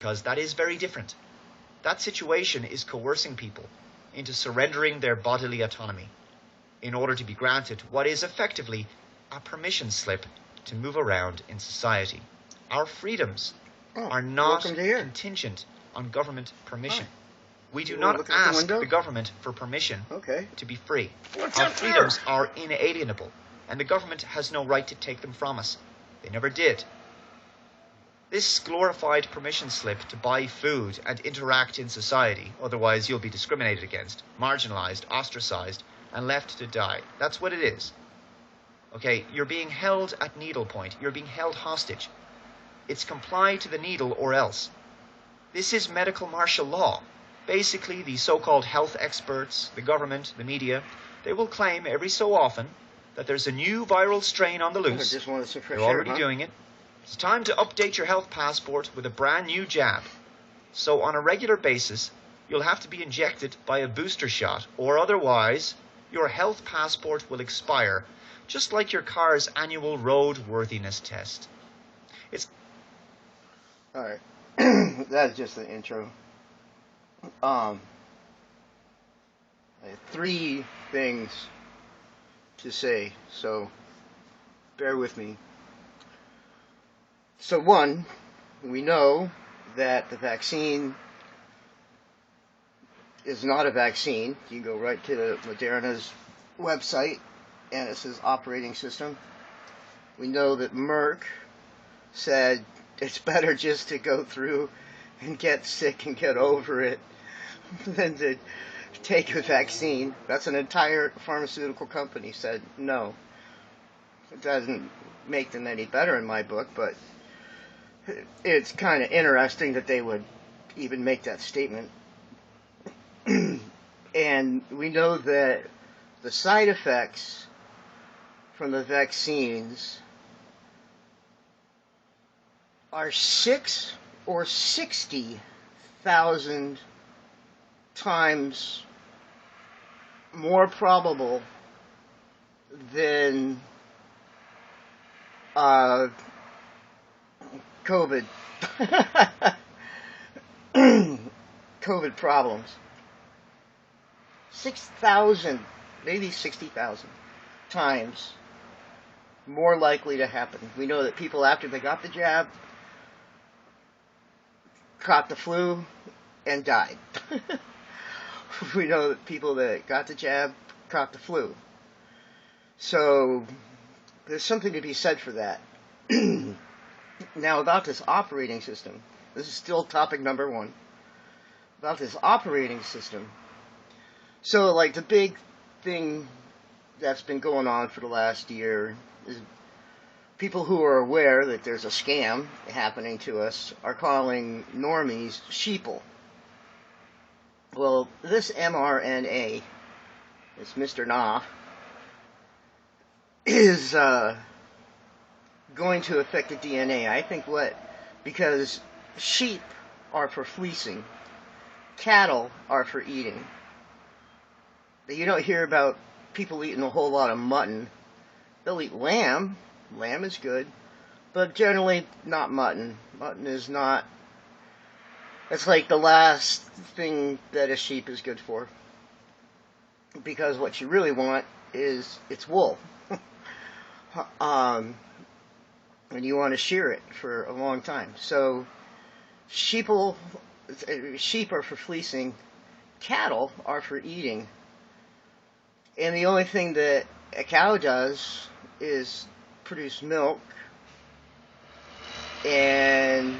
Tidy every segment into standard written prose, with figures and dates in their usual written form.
because that is very different. That situation is coercing people into surrendering their bodily autonomy in order to be granted what is effectively a permission slip to move around in society. Our freedoms are not contingent on government permission. We do not ask the government for permission to be free. Our freedoms are inalienable, and the government has no right to take them from us. They never did. This glorified permission slip to buy food and interact in society, otherwise you'll be discriminated against, marginalized, ostracized, and left to die. That's what it is. Okay, you're being held at needlepoint. You're being held hostage. It's comply to the needle or else. This is medical martial law. Basically, the so-called health experts, the government, the media, they will claim every so often that there's a new viral strain on the loose. They're already doing it. It's time to update your health passport with a brand new jab. So on a regular basis, you'll have to be injected by a booster shot, or otherwise your health passport will expire, just like your car's annual roadworthiness test. Alright, that's just the intro. Three things to say, so bear with me. So one, we know that the vaccine is not a vaccine. You go right to Moderna's website and it says operating system. We know that Merck said it's better just to go through and get sick and get over it than to take a vaccine. That's an entire pharmaceutical company said no. It doesn't make them any better in my book, but it's kind of interesting that they would even make that statement. And we know that the side effects from the vaccines are 6 or 60,000 times more probable than COVID COVID problems. 6,000, maybe 60,000 times more likely to happen. We know that people after they got the jab caught the flu and died. We know that people that got the jab caught the flu. So there's something to be said for that. Now about this operating system, this is still topic number one. About this operating system. So like the big thing that's been going on for the last year is people who are aware that there's a scam happening to us are calling normies sheeple. Well, this mRNA, this Mr. Nah, is going to affect the DNA. I think because sheep are for fleecing, cattle are for eating. You don't hear about people eating a whole lot of mutton. They'll eat lamb. Lamb is good, but generally not mutton. Mutton is not. It's like the last thing that a sheep is good for. Because what you really want is its wool. And you want to shear it for a long time. So sheep are for fleecing. Cattle are for eating. And the only thing that a cow does is produce milk and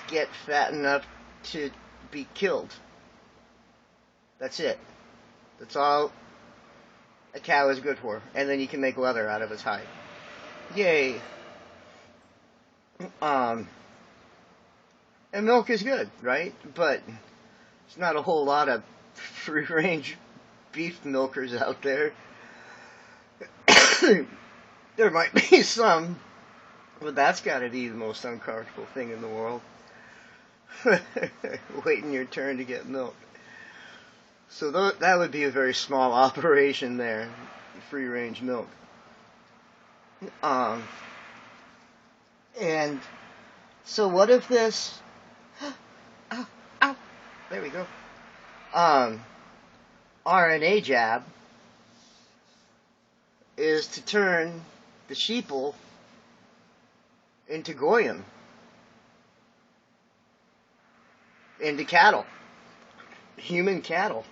get fat enough to be killed. That's it. That's all a cow is good for. And then you can make leather out of its hide. Yay. And milk is good, right? But there's not a whole lot of free-range beef milkers out there. There might be some, but that's got to be the most uncomfortable thing in the world. Waiting your turn to get milk. So that would be a very small operation there, free-range milk. And So what if this... Ow, ow, there we go. Um, RNA jab is to turn the sheeple into goyim, into cattle, human cattle.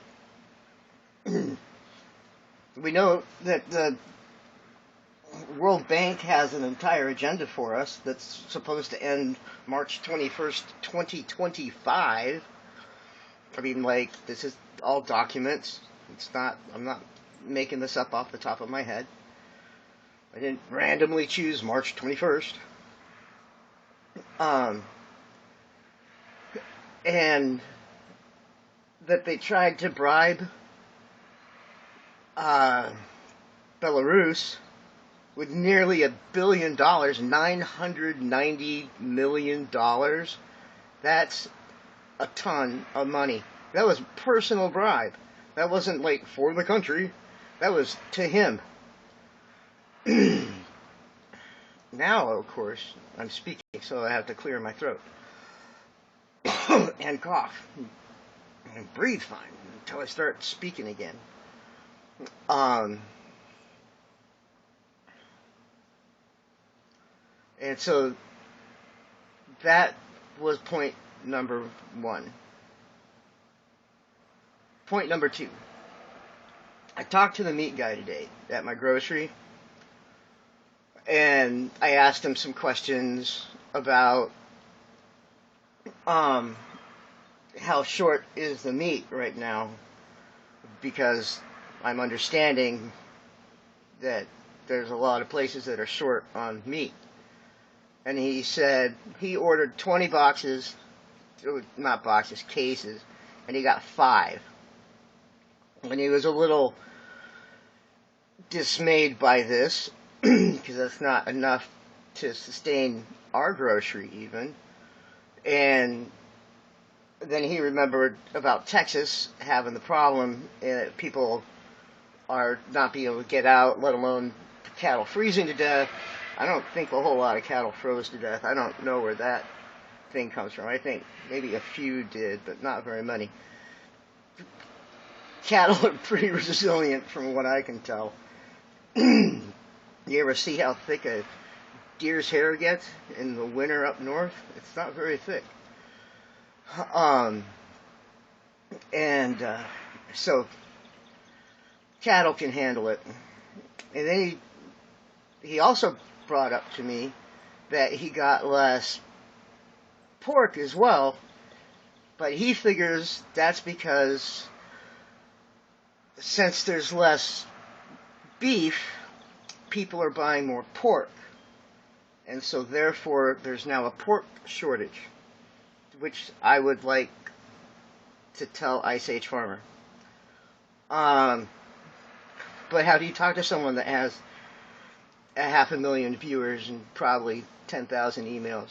We know that the World Bank has an entire agenda for us that's supposed to end March 21st, 2025. I mean, like, this is all documents. It's not, I'm not making this up off the top of my head. I didn't randomly choose March 21st. And that they tried to bribe Belarus with nearly $1 billion, $990 million. That's a ton of money. That was personal bribe. That wasn't like for the country. That was to him. Now, of course, I'm speaking, so I have to clear my throat and cough and breathe fine until I start speaking again. And so that was point number one. Point number two. I talked to the meat guy today at my grocery, and I asked him some questions about how short is the meat right now, because I'm understanding that there's a lot of places that are short on meat. And he said he ordered 20 boxes, not boxes, cases, and he got 5. And he was a little dismayed by this, because that's not enough to sustain our grocery even. And then he remembered about Texas having the problem, people are not being able to get out, let alone cattle freezing to death. I don't think a whole lot of cattle froze to death. I don't know where that thing comes from. I think maybe a few did, but not very many. Cattle are pretty resilient from what I can tell. You ever see how thick a deer's hair gets in the winter up north? It's not very thick. So cattle can handle it. And then he also brought up to me that he got less pork as well, but he figures that's because since there's less beef, people are buying more pork, and so therefore there's now a pork shortage, which I would like to tell Ice Age Farmer. But how do you talk to someone that has 500,000 viewers and probably 10,000 emails?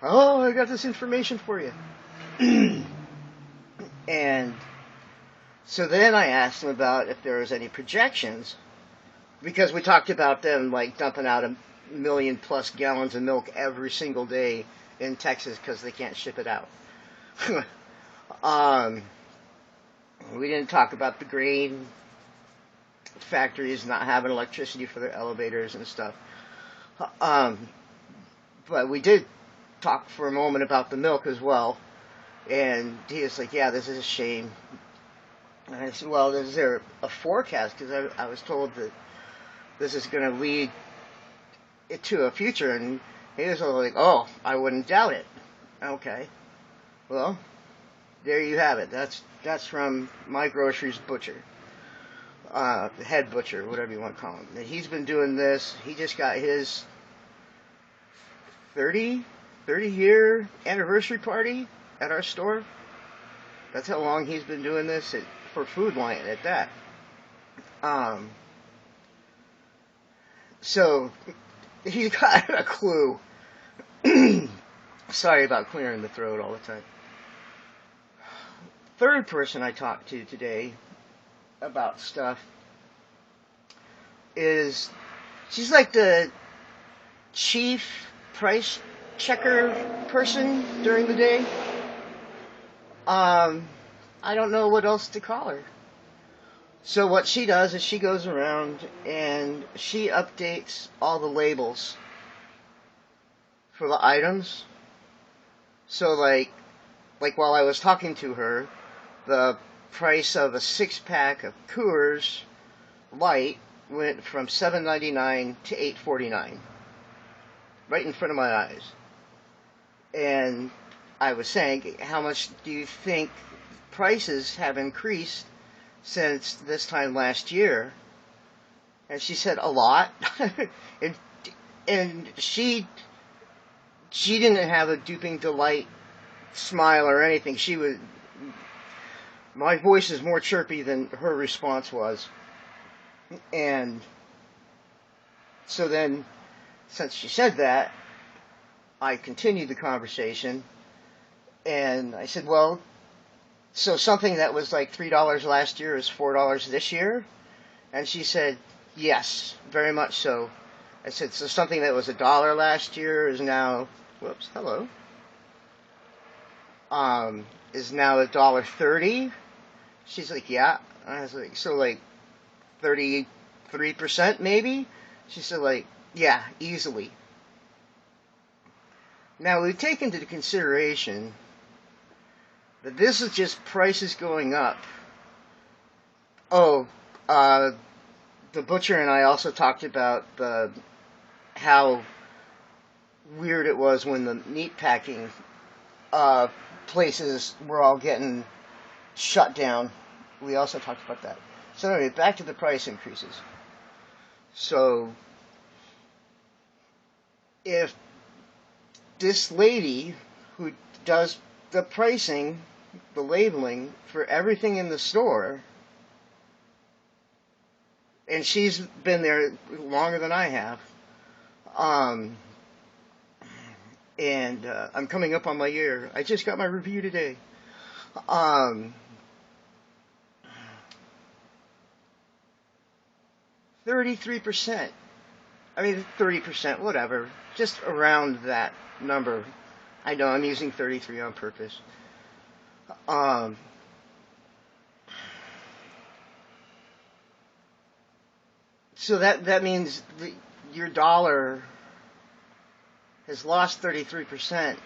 Oh, I got this information for you. And so then I asked him about if there was any projections, because we talked about them like dumping out 1 million plus gallons of milk every single day in Texas because they can't ship it out. We didn't talk about the grain factories not having electricity for their elevators and stuff. But we did talk for a moment about the milk as well. And he was like, yeah, this is a shame. And I said, well, is there a forecast? Because I was told that this is going to lead it to a future. And he was like, oh, I wouldn't doubt it. Okay. Well, there you have it. That's from my groceries butcher. The head butcher, whatever you want to call him. And he's been doing this. He just got his 30-year anniversary party at our store. That's how long he's been doing this for Food Lion at that. So he's got a clue. Sorry about clearing the throat all the time. Third person I talked to today about stuff is, she's like the chief price checker person during the day. I don't know what else to call her. So what she does is she goes around and she updates all the labels for the items. So like while I was talking to her, the price of a 6-pack of Coors Light went from $7.99 to $8.49, right in front of my eyes. And I was saying, how much do you think prices have increased since this time last year? And she said, a lot. and she didn't have a duping delight smile or anything. My voice is more chirpy than her response was. And so then, since she said that, I continued the conversation, and I said, well, so something that was like $3 last year is $4 this year? And she said, yes, very much so. I said, so something that was $1 last year is now, is now $1.30? She's like, yeah. I was like, so like 33% maybe? She said, like, yeah, easily. Now, we take into consideration that this is just prices going up. Oh, the butcher and I also talked about how weird it was when the meat packing places were all getting shut down. We also talked about that. So anyway, back to the price increases. So if this lady who does the pricing, the labeling for everything in the store, and she's been there longer than I have, and I'm coming up on my year. I just got my review today. 33%. I mean, 30%, whatever. Just around that number. I know I'm using 33 on purpose. So that means your dollar has lost 33%,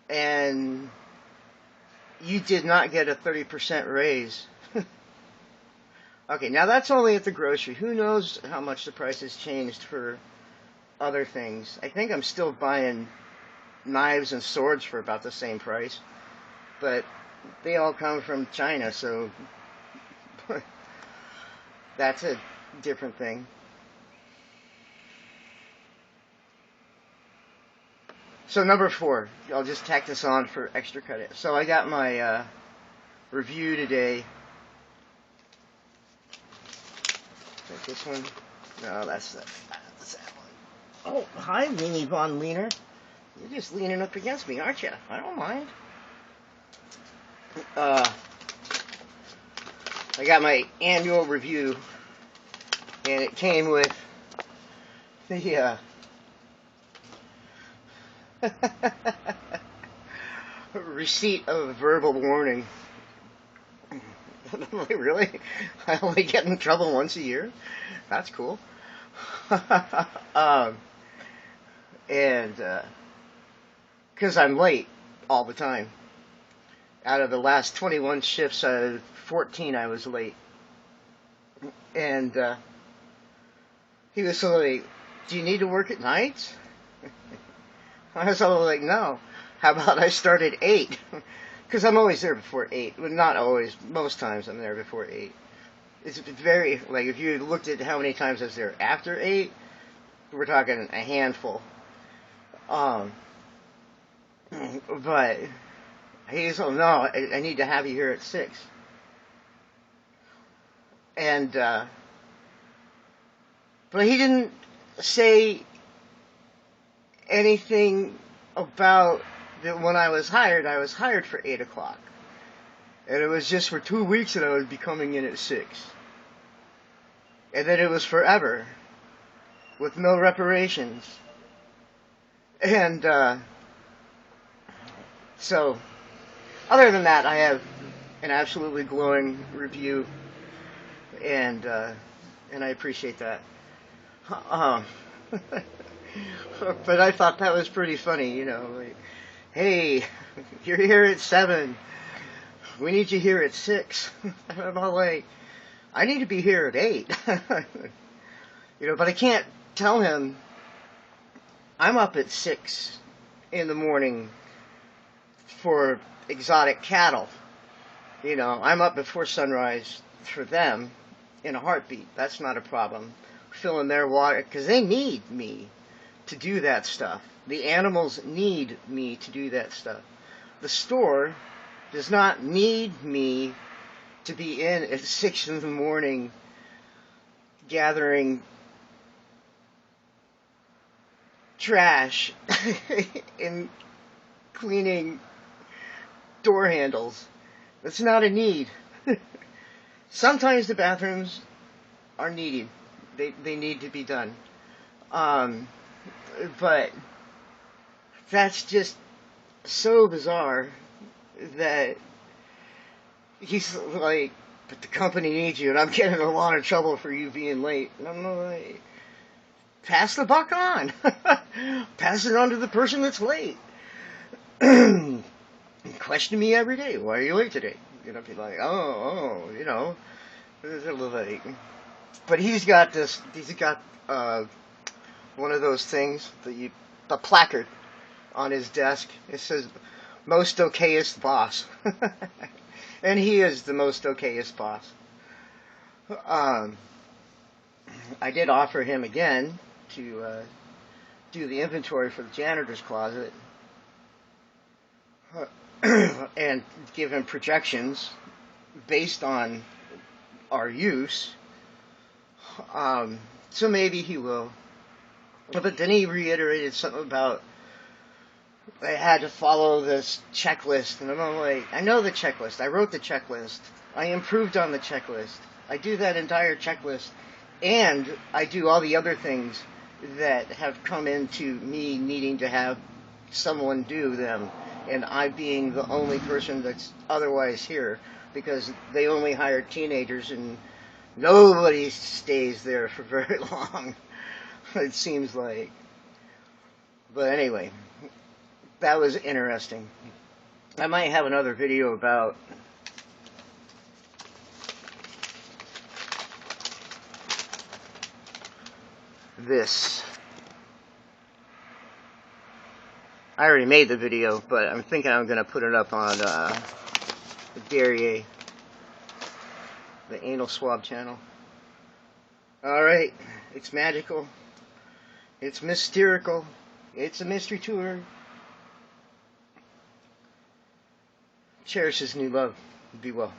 and you did not get a 30% raise. Okay, now that's only at the grocery. Who knows how much the price has changed for other things. I think I'm still buying knives and swords for about the same price, but they all come from China, so that's a different thing. So number 4, I'll just tack this on for extra credit. So I got my review today. Is this one? No, that's that one. Oh, hi, Leanie Von Leaner. You're just leaning up against me, aren't you? I don't mind. I got my annual review, and it came with the receipt of verbal warning. Really? I only get in trouble once a year? That's cool. And because I'm late all the time. Out of the last 21 shifts, 14 I was late. And he was sort of like, do you need to work at night? I was sort of like, no. How about I start at 8? Because I'm always there before 8. Well, not always. Most times I'm there before 8. It's very, like, if you looked at how many times I was there after 8, we're talking a handful. But he's, oh, no, I need to have you here at 6. And, but he didn't say anything about that when I was hired for 8 o'clock. And it was just for 2 weeks that I would be coming in at 6. And then it was forever, with no reparations. And so, other than that, I have an absolutely glowing review, and I appreciate that. Um, but I thought that was pretty funny, you know, like, hey, you're here at 7. We need you here at 6. I'm all like, I need to be here at 8. You know, but I can't tell him I'm up at 6 in the morning for exotic cattle. You know, I'm up before sunrise for them in a heartbeat. That's not a problem. Filling their water, because they need me to do that stuff. The animals need me to do that stuff. The store does not need me to be in at 6 in the morning gathering trash and cleaning door handles. That's not a need. Sometimes the bathrooms are needed. They need to be done. But that's just so bizarre that he's like, but the company needs you, and I'm getting in a lot of trouble for you being late. And I'm like, pass the buck on. Pass it on to the person that's late. Question me every day, why are you late today? You know, be like, you know, like, but he's got one of those things the placard on his desk. It says, most okayest boss. And he is the most okayest boss. I did offer him again to do the inventory for the janitor's closet and give him projections based on our use. So maybe he will. But then he reiterated something about I had to follow this checklist, and I'm like, I know the checklist. I wrote the checklist. I improved on the checklist. I do that entire checklist, and I do all the other things that have come into me needing to have someone do them, and I being the only person that's otherwise here, because they only hire teenagers, and nobody stays there for very long, it seems like. But anyway, that was interesting. I might have another video about this. I already made the video, but I'm thinking I'm going to put it up on the Derriere, the anal swab channel. Alright, it's magical. It's mysterical. It's a mystery tour. Cherish his new love. Be well.